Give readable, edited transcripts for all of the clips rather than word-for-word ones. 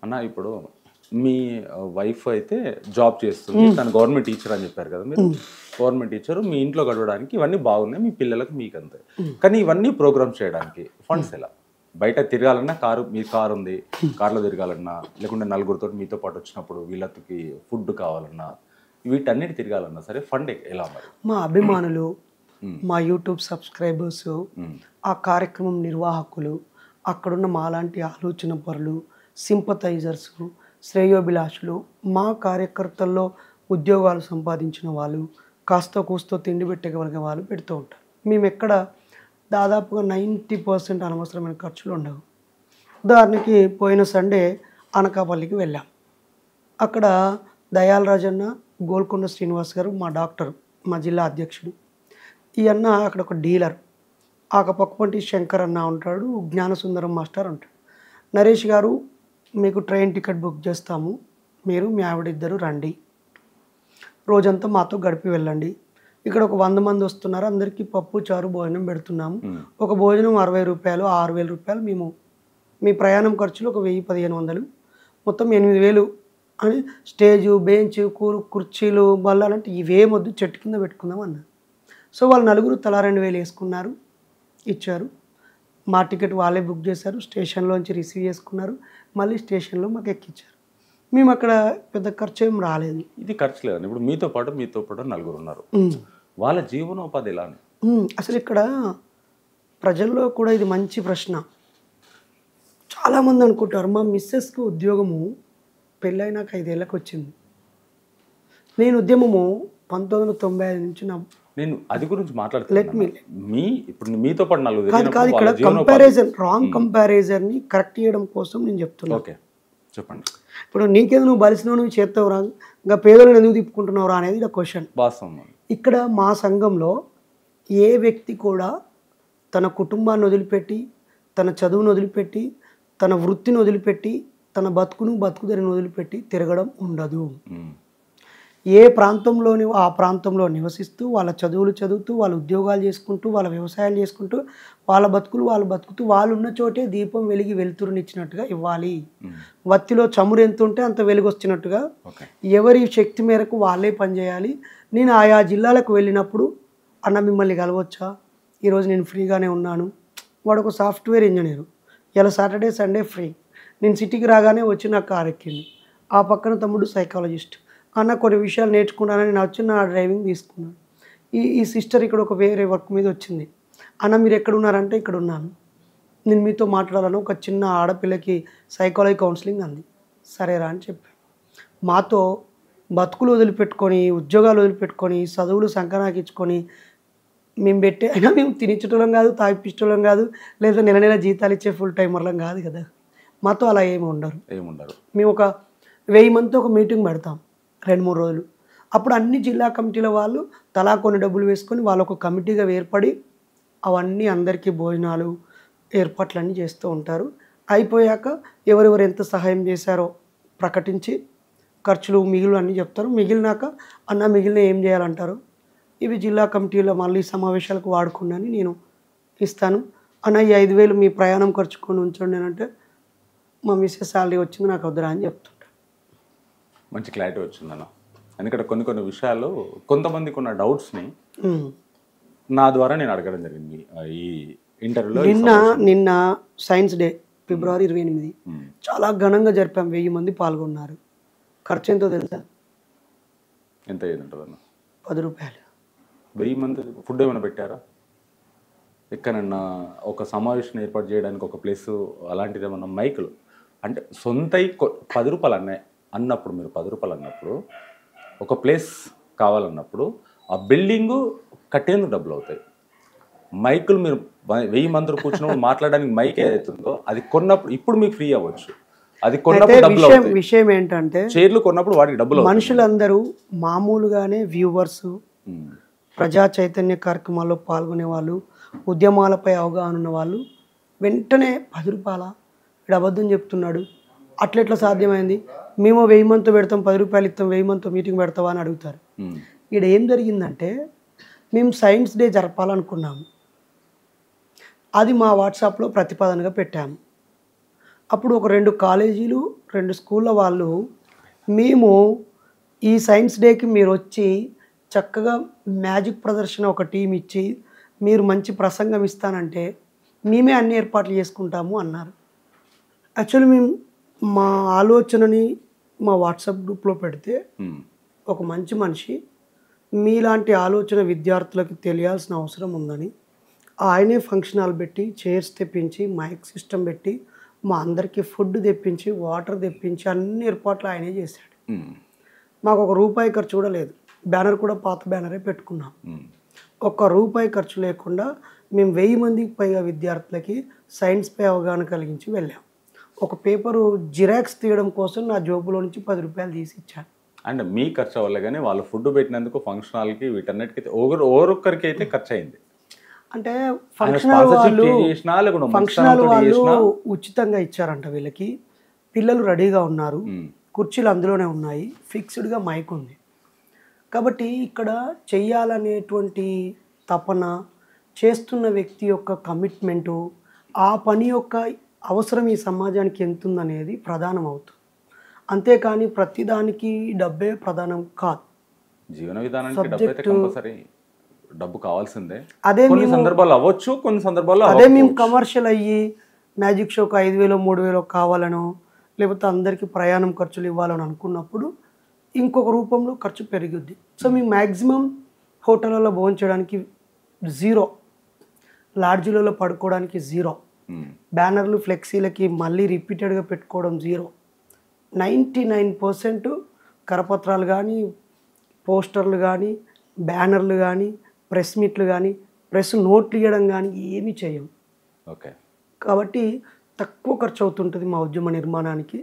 అన్న ఇప్పుడు మీ వైఫ్ అయితే జాబ్ చేస్తుంది, తను గవర్నమెంట్ టీచర్ అని చెప్పారు కదా మీరు. గవర్నమెంట్ టీచర్, మీ ఇంట్లో గడవడానికి ఇవన్నీ బాగున్నాయి, మీ పిల్లలకు మీకు అంతే. కానీ ఇవన్నీ ప్రోగ్రామ్స్ చేయడానికి ఫండ్స్ ఎలా? బయట తిరగాలన్నా మీ కారు ఉంది, కార్లో తిరగాలన్నా, లేకుంటే నలుగురితో మీతో పాటు వచ్చినప్పుడు వీళ్ళకి ఫుడ్ కావాలన్నా, వీటన్నిటి తిరగాలన్నా సరే ఫండ్ ఎలా మరి? మా అభిమానులు, మా యూట్యూబ్ సబ్స్క్రైబర్స్, ఆ కార్యక్రమం నిర్వాహకులు, అక్కడున్న మాలాంటి ఆలోచన పరులు, సింపథైజర్స్, శ్రేయోభిలాషులు, మా కార్యకర్తల్లో ఉద్యోగాలు సంపాదించిన వాళ్ళు, కాస్త కూస్తో తిండి పెట్టగలిగే వాళ్ళు పెడుతూ ఉంటారు. మేము ఎక్కడ దాదాపుగా 90% అనవసరమైన ఖర్చులు ఉండవు. ఉదాహరణకి పోయిన సండే అనకాపల్లికి వెళ్ళాం. అక్కడ దయాల్ రాజన్న, గోల్కొండ శ్రీనివాస్ గారు మా డాక్టర్, మా జిల్లా అధ్యక్షుడు. ఈ అన్న అక్కడ ఒక డీలర్. ఆ పక్కపంటి శంకర్ అన్న ఉంటాడు, జ్ఞానసుందరం మాస్టర్ ఉంటాడు. నరేష్ గారు మీకు ట్రైన్ టికెట్ బుక్ చేస్తాము, మీరు మీ ఆవిడిద్దరు రండి, రోజంతా మాతో గడిపి వెళ్ళండి. ఇక్కడ ఒక 100 మంది వస్తున్నారు, అందరికీ పప్పు చారు భోజనం పెడుతున్నాము. ఒక భోజనం 60 రూపాయలు, 6,000 రూపాయలు. మేము మీ ప్రయాణం ఖర్చులు ఒక 1,000-1,500, మొత్తం 8,000 అని స్టేజు, బెంచ్, కుర్చీలు, బల్లాలంటే ఇవేమొద్దు, చెట్టు కింద పెట్టుకుందాం అన్నారు. సో వాళ్ళు నలుగురు తలా 2,000 వేసుకున్నారు, ఇచ్చారు. మా టికెట్ వాళ్ళే బుక్ చేశారు, స్టేషన్లోంచి రిసీవ్ చేసుకున్నారు, మళ్ళీ స్టేషన్లో మాకు ఎక్కించారు. మేము అక్కడ పెద్ద ఖర్చు ఏం రాలేదు. ఇది ఖర్చు లేదండి. ఇప్పుడు మీతో పాటు నలుగురు ఉన్నారు, వాళ్ళ జీవనోపాధి ఎలా? అసలు ఇక్కడ ప్రజల్లో కూడా ఇది మంచి ప్రశ్న. చాలామంది అనుకుంటారు మా మిస్సెస్కి ఉద్యోగము పెళ్ళైనాక 5 ఏళ్ళకి వచ్చింది. నేను ఉద్యమము 1995 నుంచి నేను అది గురించి మాట్లాడుతున్నాను. ఇప్పుడు మీతో పాటు నలుగురు కాదు, ఇక్కడ కంపారిజన్, రాంగ్ కంపారిజన్ని కరెక్ట్ చేయడం కోసం నేను చెప్తున్నాను. ఓకే చెప్పండి. ఇప్పుడు నీకేదో నువ్వు బలిసినావు, నువ్వు చేస్తావురా, ఇంకా పేదలను ఎందుకు తిప్పుకుంటున్నావురా అనేది నా క్వశ్చన్. ఇక్కడ మా సంఘంలో ఏ వ్యక్తి కూడా తన కుటుంబాన్ని వదిలిపెట్టి, తన చదువును వదిలిపెట్టి, తన వృత్తిని వదిలిపెట్టి, తన బతుకుదరిని వదిలిపెట్టి తిరగడం ఉండదు. ఏ ప్రాంతంలోని ఆ ప్రాంతంలో నివసిస్తూ, వాళ్ళ చదువులు చదువుతూ, వాళ్ళ ఉద్యోగాలు చేసుకుంటూ, వాళ్ళ వ్యవసాయాలు చేసుకుంటూ, వాళ్ళ బతుకులు వాళ్ళు బతుకుతూ, వాళ్ళు ఉన్న చోటే దీపం వెలిగి వెలుతురునిచ్చినట్టుగా ఇవ్వాలి. వత్తిలో చమురు ఎంత ఉంటే అంత వెలుగు వచ్చినట్టుగా ఎవరి శక్తి మేరకు వాళ్ళే పనిచేయాలి. నేను ఆయా జిల్లాలకు వెళ్ళినప్పుడు, అన్న మిమ్మల్ని కలవచ్చా, ఈరోజు నేను ఫ్రీగానే ఉన్నాను. వాడు ఒక సాఫ్ట్వేర్ ఇంజనీరు, ఇలా సాటర్డే సండే ఫ్రీ. నేను సిటీకి రాగానే వచ్చి నాకు కారు ఎక్కింది. ఆ పక్కన తమ్ముడు సైకాలజిస్ట్, అన్న కొన్ని విషయాలు నేర్చుకున్నానని నేను వచ్చి నా డ్రైవింగ్ తీసుకున్నాను. ఈ సిస్టర్ ఇక్కడ ఒక వేరే వర్క్ మీద వచ్చింది. అన్న మీరు ఎక్కడ ఉన్నారంటే ఇక్కడ ఉన్నాను, నేను మీతో మాట్లాడాలను, ఒక చిన్న ఆడపిల్లకి సైకాలజీ కౌన్సిలింగ్ అంది. సరేరా అని చెప్పాను. మాతో బతుకులు వదిలిపెట్టుకొని, ఉద్యోగాలు వదిలిపెట్టుకొని, చదువులు సంకనాకించుకొని మేము అయినా మేము తినిచ్చటోళ్ళం కాదు, తాగిపిచ్చటోళ్ళం కాదు, లేదా నెల నెల జీతాలు ఇచ్చే ఫుల్ టైమర్లం కాదు కదా. మాతో అలా ఏమి ఉండరు. మేము ఒక 1000 మందితో ఒక మీటింగ్ పెడతాం 2-3 రోజులు. అప్పుడు అన్ని జిల్లా కమిటీల వాళ్ళు తలా కొన్ని డబ్బులు వేసుకొని వాళ్ళు ఒక కమిటీగా ఏర్పడి అవన్నీ అందరికీ భోజనాలు ఏర్పాట్లన్నీ చేస్తూ ఉంటారు. అయిపోయాక ఎవరెవరు ఎంత సహాయం చేశారో ప్రకటించి ఖర్చులు మిగిలిన అన్నీ చెప్తారు. మిగిలినాక అన్న మిగిలిన ఏం చేయాలంటారు, ఇవి జిల్లా కమిటీలో మళ్ళీ సమావేశాలకు వాడుకున్నాను నేను ఇస్తాను. అన్న ఈ 5,000 మీ ప్రయాణం ఖర్చుకొని ఉంచండి అంటే మా మిస్సెస్ శాలరీ వచ్చింది నాకు వద్దురా అని చెప్తుంటాను. మంచి క్లారిటీ వచ్చిందన్న. ఎందుకంటే కొన్ని విషయాలు కొంతమందికి ఉన్న డౌట్స్ని నా ద్వారా నేను అడగడం జరిగింది ఈ ఇంటర్వ్యూలో. నిన్న సైన్స్ డే ఫిబ్రవరి 28 చాలా ఘనంగా జరిపాం. 1000 మంది పాల్గొన్నారు. ఖర్చు ఎంతో తెలుసా? ఎంత అయ్యేదంటుంది అన్న? 10 రూపాయలు. 1000 మంది ఫుడ్ ఏమైనా పెట్టారా? ఎక్కడన్నా ఒక సమావేశం ఏర్పాటు చేయడానికి ఒక ప్లేస్ అలాంటిది ఏమన్నా మైకులు అంటే సొంత 10 రూపాయలు అన్నప్పుడు మీరు 10 రూపాయలు అన్నప్పుడు ఒక ప్లేస్ కావాలన్నప్పుడు ఆ బిల్డింగు కట్టేందుకు డబ్బులు అవుతాయి. మైకులు మీరు 1000 మంది కూర్చున్నప్పుడు మాట్లాడడానికి మైక్ ఏదైతుందో అది కొన్నప్పుడు ఇప్పుడు మీకు ఫ్రీ అవ్వచ్చు, అది కొన్నప్పుడు డబ్బులు అవుతాయి. విషయం ఏంటంటే చైర్లు కొన్నప్పుడు వాటికి డబ్బులు. మనుషులందరూ మామూలుగానే వ్యూవర్స్, ప్రజా చైతన్య కార్యక్రమాల్లో పాల్గొనే వాళ్ళు, ఉద్యమాలపై అవగాహన ఉన్న వాళ్ళు వెంటనే 10 రూపాయల ఇక్కడ అబద్ధం చెప్తున్నాడు అట్లెట్లా సాధ్యమైంది, మేము 1000 మందితో పెడతాం 10 రూపాయలు ఇస్తాం 1000 మందితో మీటింగ్ పెడతావా అని అడుగుతారు. ఇక్కడ ఏం జరిగిందంటే మేము సైన్స్ డే జరపాలనుకున్నాము, అది మా వాట్సాప్లో ప్రతిపాదనగా పెట్టాము. అప్పుడు ఒక 2 కాలేజీలు 2 స్కూళ్ళ వాళ్ళు మేము ఈ సైన్స్ డేకి మీరు వచ్చి చక్కగా మ్యాజిక్ ప్రదర్శన ఒక టీం ఇచ్చి మీరు మంచి ప్రసంగం ఇస్తానంటే మేమే అన్ని ఏర్పాట్లు చేసుకుంటాము అన్నారు. యాక్చువల్లీ మేము మా ఆలోచనని మా వాట్సాప్ గ్రూప్లో పెడితే ఒక మంచి మనిషి మీలాంటి ఆలోచన విద్యార్థులకు తెలియాల్సిన అవసరం ఉందని ఆయనే ఫంక్షన్ హాల్ పెట్టి చైర్స్ తెప్పించి మైక్ సిస్టమ్ పెట్టి మా అందరికీ ఫుడ్ తెప్పించి వాటర్ తెప్పించి అన్ని ఏర్పాట్లు ఆయనే చేశాడు. మాకు ₹1 ఖర్చు కూడా లేదు. బ్యానర్ కూడా పాత బ్యానరే పెట్టుకున్నాం. ₹1 ఖర్చు లేకుండా మేము 1000 మందికి పైగా విద్యార్థులకి సైన్స్పై అవగాహన కలిగించి వెళ్ళాం. ఒక పేపరు జిరాక్స్ తీయడం కోసం నా జోబులో నుంచి ₹10 తీసి ఇచ్చాను. అంటే మీ ఖర్చు అవ్వలే కానీ వాళ్ళు ఫుడ్ పెట్టినందుకు ఫంక్షన్ హాల్కి వీటన్నిటికీ ఓరొక్కరికి అయితే ఖర్చు అయింది. అంటే ఫంక్షన్ హాల్ వాళ్ళు ఉచితంగా ఇచ్చారంట వీళ్ళకి. పిల్లలు రెడీగా ఉన్నారు, కుర్చీలు అందులోనే ఉన్నాయి, ఫిక్స్డ్గా మైక్ ఉంది. కాబట్టి ఇక్కడ చెయ్యాలనేటువంటి తపన, చేస్తున్న వ్యక్తి యొక్క కమిట్మెంటు, ఆ పని యొక్క అవసరం ఈ సమాజానికి ఎంత ఉందనేది ప్రధానం అవుతుంది. అంతేకాని ప్రతిదానికి డబ్బే ప్రధానం కాదు. జీవన విధానానికి డబ్బు అయితే కంపల్సరీ, డబ్బు కావాల్సిందే. అదే కొన్ని సందర్భాలు అవ్వచ్చు, కొన్ని సందర్భాల్లో అదే మేము కమర్షియల్ అయ్యి మ్యాజిక్ షోకి 5000 3000 కావాలనో లేకపోతే అందరికీ ప్రయాణం ఖర్చులు ఇవ్వాలని అనుకున్నప్పుడు ఇంకొక రూపంలో ఖర్చు పెరుగుద్ది. సో మేము మ్యాక్సిమం హోటళ్ళలో భోంచడానికి 0, లాడ్జీలలో పడుకోవడానికి 0, బ్యానర్లు ఫ్లెక్సీలకి మళ్ళీ రిపీటెడ్గా పెట్టుకోవడం 0. 99% కరపత్రాలు కానీ, పోస్టర్లు కానీ, బ్యానర్లు కానీ, ప్రెస్ మీట్లు కానీ, ప్రెస్ నోట్లు ఇవ్వడం కానీ ఏమీ చేయం. ఓకే. కాబట్టి తక్కువ ఖర్చు అవుతుంటుంది మా ఉద్యమ నిర్మాణానికి.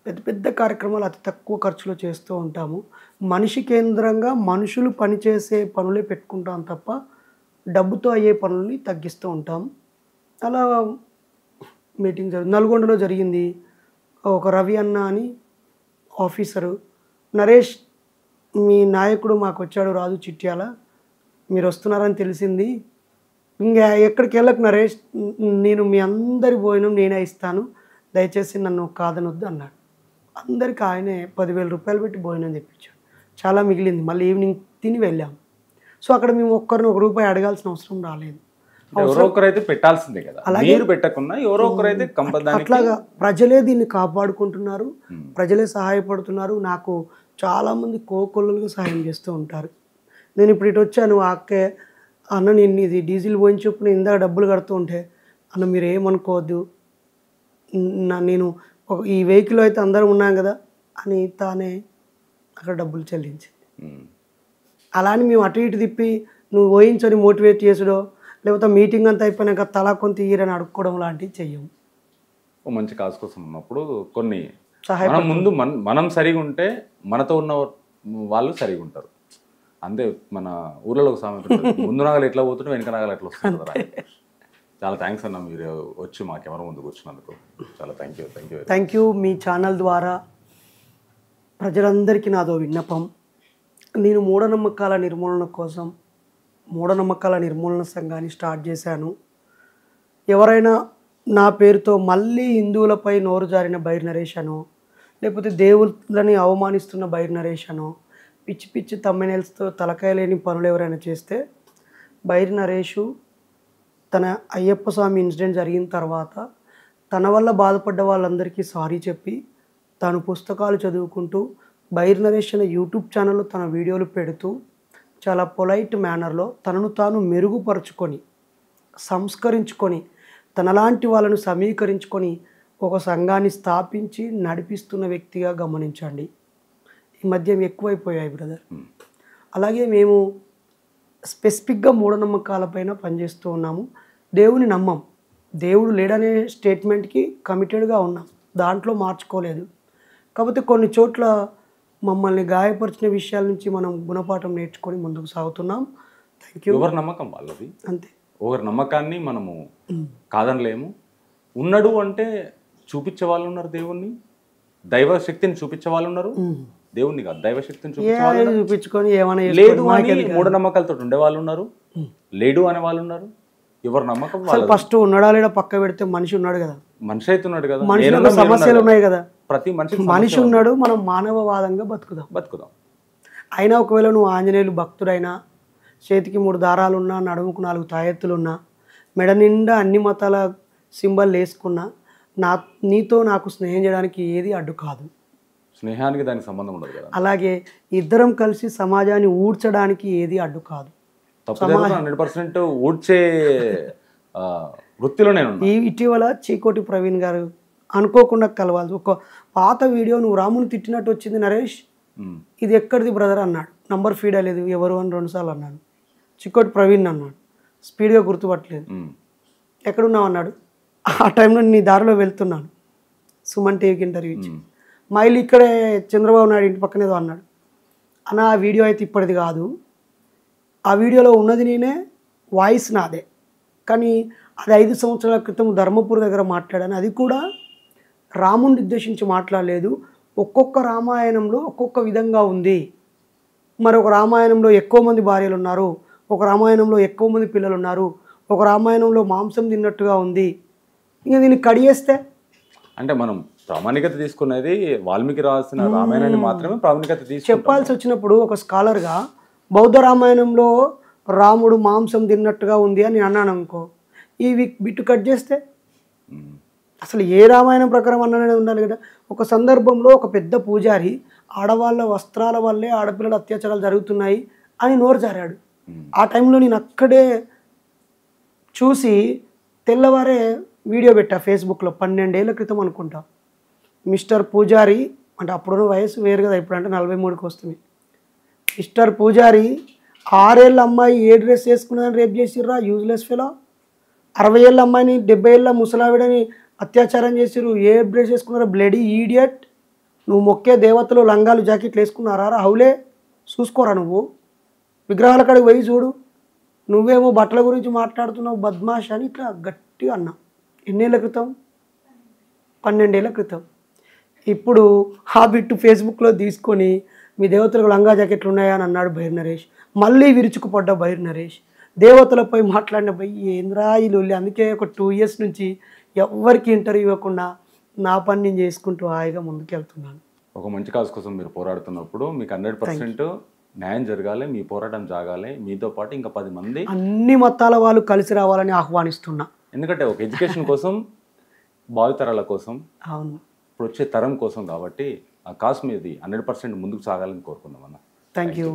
పెద్ద పెద్ద కార్యక్రమాలు అతి తక్కువ ఖర్చులో చేస్తూ ఉంటాము. మనిషి కేంద్రంగా మనుషులు పనిచేసే పనులే పెట్టుకుంటాం తప్ప డబ్బుతో అయ్యే పనుల్ని తగ్గిస్తూ ఉంటాం. అలా మీటింగ్ నల్గొండలో జరిగింది. ఒక రవి అన్న అని ఆఫీసరు, నరేష్ మీ నాయకుడు మాకు వచ్చాడు రాజు చిట్యాల, మీరు వస్తున్నారని తెలిసింది, ఇంకా ఎక్కడికి వెళ్ళకు నరేష్, నేను మీ అందరి భోజనం నేనే ఇస్తాను, దయచేసి నన్ను కాదనొద్దు అన్నాడు. అందరికీ ఆయనే ₹10,000 పెట్టి భోజనం తెప్పించాడు. చాలా మిగిలింది, మళ్ళీ ఈవినింగ్ తిని వెళ్ళాము. సో అక్కడ మేము ఒక్కరిని ₹1 అడగాల్సిన అవసరం రాలేదు. ఎవరో ఒకరైతే పెట్టాల్సిందే కదా, మీరు పెట్టకున్నా ఎవరో ఒకరైతే అట్లాగా ప్రజలే దీన్ని కాపాడుకుంటున్నారు, ప్రజలే సహాయపడుతున్నారు. నాకు చాలామంది కోకొల్లుగా సహాయం చేస్తూ ఉంటారు. నేను ఇప్పుడు ఇటు వచ్చాను, అక్కే అన్న నేను ఇది డీజిల్ పోయించి చెప్పు, నేను ఇందాక డబ్బులు కడుతూ ఉంటే అన్న మీరు ఏమనుకోవద్దు, నేను ఈ వెహికల్ అయితే అందరం ఉన్నాం కదా అని తానే అక్కడ డబ్బులు చెల్లించింది. అలా అని మేము అటు ఇటు తిప్పి నువ్వు పోయించని మోటివేట్ చేసుడో లేకపోతే మీటింగ్ అంతా అయిపోయినాక తలా కొంత తీయరని అడుక్కోవడం లాంటివి చెయ్యము. మంచి కాజ్ కోసం ఉన్నప్పుడు కొన్ని సహాయం ముందు మనం సరిగా ఉంటే మనతో ఉన్న వాళ్ళు సరిగా ఉంటారు. అంతే. మన ఊళ్ళో ఒక సామెత ఉంటుంది, ముందు నాగలు ఎట్లా పోతుంటే వెనక నాగలు ఎట్లా వస్తుంది. చాలా థ్యాంక్స్ అన్న, మీరు వచ్చి మా కెమెరా ముందుకు వచ్చినందుకు చాలా థ్యాంక్ యూ. మీ ఛానల్ ద్వారా ప్రజలందరికీ నాదో విన్నపం. నేను మూఢనమ్మకాల నిర్మూలన కోసం మూఢనమ్మకాల నిర్మూలన సంఘాన్ని స్టార్ట్ చేశాను. ఎవరైనా నా పేరుతో మళ్ళీ హిందువులపై నోరు జారిన బైర్ నరేష్ అనో లేకపోతే దేవుళ్ళని అవమానిస్తున్న బైర్ నరేష్ అనో పిచ్చి పిచ్చి తమ్మెనేల్స్తో తలకాయ లేని పనులు ఎవరైనా చేస్తే బైర్ నరేషు తన అయ్యప్ప స్వామి ఇన్సిడెంట్ జరిగిన తర్వాత తన వల్ల బాధపడ్డ వాళ్ళందరికీ సారీ చెప్పి తాను పుస్తకాలు చదువుకుంటూ బైర్ నరేష్ అనే యూట్యూబ్ ఛానల్లో తన వీడియోలు పెడుతూ చాలా పొలైట్ మేనర్లో తనను తాను మెరుగుపరుచుకొని సంస్కరించుకొని తనలాంటి వాళ్ళను సమీకరించుకొని ఒక సంఘాన్ని స్థాపించి నడిపిస్తున్న వ్యక్తిగా గమనించండి. ఈ మధ్య ఎక్కువైపోయాయి బ్రదర్. అలాగే మేము స్పెసిఫిక్గా మూఢనమ్మకాలపైన పనిచేస్తూ ఉన్నాము. దేవుని నమ్మం, దేవుడు లేడనే స్టేట్మెంట్కి కమిటెడ్గా ఉన్నాం, దాంట్లో మార్చుకోలేదు. కాకపోతే కొన్ని చోట్ల మమ్మల్ని గాయపరిచిన విషయాల నుంచి మనం గుణపాఠం నేర్చుకొని ముందుకు సాగుతున్నాం. Thank you. ఎవరి నమ్మకం వాళ్ళది, అంతే. ఒకరి నమ్మకాన్ని మనము కాదనలేము. ఉన్నాడు అంటే చూపించే వాళ్ళు ఉన్నారు, దేవుణ్ణి దైవ శక్తిని చూపించే వాళ్ళు ఉన్నారు, దేవుణ్ణి కాదు దైవ శక్తిని చూపించుకొని ఏమైనా లేదు అని మూఢనమ్మకాలతో ఉండే వాళ్ళు ఉన్నారు, లేడు అనే వాళ్ళు ఉన్నారు. ఎవరు నమ్మకం అసలు వాళ్ళది. ఫస్ట్ ఉన్నాడా లేడా పక్క పెడితే మనిషి ఉన్నాడు కదా, మనిషి అవుతున్నాడు కదా, మనిషిలో నేనున్నా, సమస్యలు మీరున్నారు. ఉన్నాయి కదా, ప్రతి మనిషి మనిషి ఉన్నాడు, మనం మానవవాదంగా బతుకుదాం. బతుకుదాం. అయినా ఒకవేళ నువ్వు ఆంజనేయులు భక్తుడైనా, చేతికి 3 దారాలున్నా, నడుముకు 4 తాయెత్తులున్నా, మెడ నిండా అన్ని మతాల సింబల్ వేసుకున్నా, నీతో నాకు స్నేహం చేయడానికి ఏది అడ్డు కాదు. స్నేహానికి దానికి సంబంధం ఉండదు కదా. అలాగే ఇద్దరం కలిసి సమాజాన్ని ఊడ్చడానికి ఏది అడ్డు కాదు. తప్పు 100% ఊడ్చే వృత్తిలో నేను. ఇటీవల చీకోటి ప్రవీణ్ గారు అనుకోకుండా కలవాలి, ఒక పాత వీడియో నువ్వు రాముని తిట్టినట్టు వచ్చింది నరేష్, ఇది ఎక్కడిది బ్రదర్ అన్నాడు. నంబర్ ఫీడ్ అయ్యలేదు, ఎవరు అని 2 సార్లు అన్నాడు. చిక్కోటి ప్రవీణ్ అన్నాడు, స్పీడ్గా గుర్తుపట్టలేదు. ఎక్కడున్నావు అన్నాడు. ఆ టైంలో నీ దారిలో వెళ్తున్నాను, సుమన్ టీవీకి ఇంటర్వ్యూ ఇచ్చి. మైలు ఇక్కడే చంద్రబాబు నాయుడు ఇంటి పక్కన ఏదో అన్నాడు. అన్న ఆ వీడియో అయితే ఇప్పటిది కాదు, ఆ వీడియోలో ఉన్నది నేనే, వాయిస్ నాదే, కానీ అది 5 సంవత్సరాల క్రితం ధర్మపూర్ దగ్గర మాట్లాడాను. అది కూడా రాముని ఉద్దేశించి మాట్లాడలేదు. ఒక్కొక్క రామాయణంలో ఒక్కొక్క విధంగా ఉంది. మరొక రామాయణంలో ఎక్కువ మంది భార్యలు ఉన్నారు, ఒక రామాయణంలో ఎక్కువ మంది పిల్లలు ఉన్నారు, ఒక రామాయణంలో మాంసం తిన్నట్టుగా ఉంది. ఇంకా దీన్ని కడియేస్తే అంటే మనం ప్రామాణికత తీసుకునేది వాల్మీకి రాసిన రామాయణాన్ని మాత్రమే ప్రామాణికత తీసుకు చెప్పాల్సి వచ్చినప్పుడు ఒక స్కాలర్గా బౌద్ధ రామాయణంలో రాముడు మాంసం తిన్నట్టుగా ఉంది అని అన్నాను అనుకో, ఈ బిట్టు కట్ చేస్తే అసలు ఏ రామాయణం ప్రకారం అన్ననే ఉండాలి కదా. ఒక సందర్భంలో ఒక పెద్ద పూజారి ఆడవాళ్ళ వస్త్రాల వల్లే ఆడపిల్లల అత్యాచారాలు జరుగుతున్నాయి అని నోరు జారాడు. ఆ టైంలో నేను అక్కడే చూసి తెల్లవారే వీడియో పెట్టా ఫేస్బుక్లో, 12 ఏళ్ల క్రితం అనుకుంటా. మిస్టర్ పూజారి అంటే అప్పుడు వయసు వేరు కదా, ఇప్పుడు అంటే 43కి వస్తుంది. మిస్టర్ పూజారి 6 ఏళ్ళ అమ్మాయి ఏ డ్రెస్ వేసుకున్నదని రేప్ చేసిర్రా, యూజ్లెస్ ఫెలో. 60 ఏళ్ళ అమ్మాయిని 70 ఏళ్ళ ముసలావిడని అత్యాచారం చేసిర్రు, ఏ డ్రెస్ వేసుకున్నారా, బ్లడీ ఈడియట్. నువ్వు మొక్కే దేవతలు లంగాలు జాకెట్లు వేసుకున్నారా, హౌలే చూసుకోరా, నువ్వు విగ్రహాల కాడికి పోయి చూడు, నువ్వేమో బట్టల గురించి మాట్లాడుతున్నావు బద్మాష్ అని ఇట్లా గట్టిగా అన్నా. ఎన్నేళ్ల క్రితం? 12 ఏళ్ల క్రితం. ఇప్పుడు ఆ బిట్టు ఫేస్బుక్లో తీసుకొని మీ దేవతలకు లంగా జాకెట్లు ఉన్నాయా అని అన్నాడు బైర్ నరేష్. మళ్ళీ విరుచుకుపడ్డ బైర్ నరేష్, దేవతలపై మాట్లాడిన పోయి ఏంద్రా ఈ లొల్లి. అందుకే ఒక 2 ఇయర్స్ నుంచి ఎవరికి ఇంటర్వ్యూ ఇవ్వకుండా నా పని నేను చేసుకుంటూ హాయిగా ముందుకెళ్తున్నాను. ఒక మంచి కాజ్ కోసం మీరు పోరాడుతున్నప్పుడు మీకు 100% న్యాయం జరగాలి, మీ పోరాటం జాగాలి, మీతో పాటు ఇంకా 10 మంది అన్ని మతాల వాళ్ళు కలిసి రావాలని ఆహ్వానిస్తున్నా. ఎందుకంటే ఒక ఎడ్యుకేషన్ కోసం, భావితరాల కోసం, అవును, ఇప్పుడు వచ్చే తరం కోసం, కాబట్టి ఆ కాజ్ మీది 100% ముందుకు సాగాలని కోరుకుందాం అన్న. Thank you.